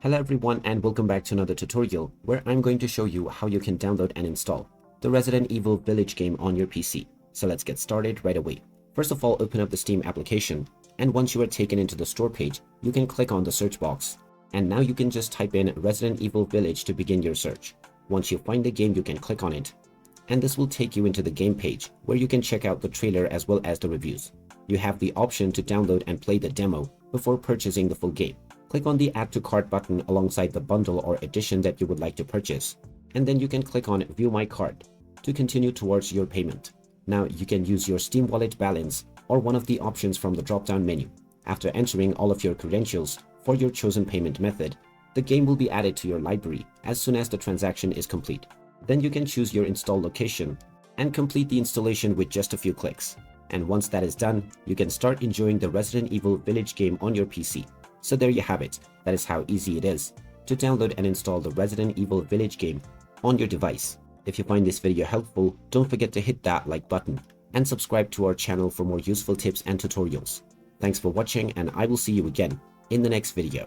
Hello everyone and welcome back to another tutorial where I'm going to show you how you can download and install the Resident Evil Village game on your PC. So let's get started right away. First of all, open up the Steam application, and once you are taken into the store page, you can click on the search box. And now you can just type in Resident Evil Village to begin your search. Once you find the game, you can click on it, and this will take you into the game page where you can check out the trailer as well as the reviews. You have the option to download and play the demo before purchasing the full game. Click on the Add to Cart button alongside the bundle or edition that you would like to purchase, and then you can click on View My Cart to continue towards your payment. Now you can use your Steam Wallet balance or one of the options from the drop-down menu. After entering all of your credentials for your chosen payment method, the game will be added to your library as soon as the transaction is complete. Then you can choose your install location and complete the installation with just a few clicks. And once that is done, you can start enjoying the Resident Evil Village game on your PC. So there you have it. That is how easy it is to download and install the Resident Evil Village game on your device. If you find this video helpful, don't forget to hit that like button and subscribe to our channel for more useful tips and tutorials. Thanks for watching, and I will see you again in the next video.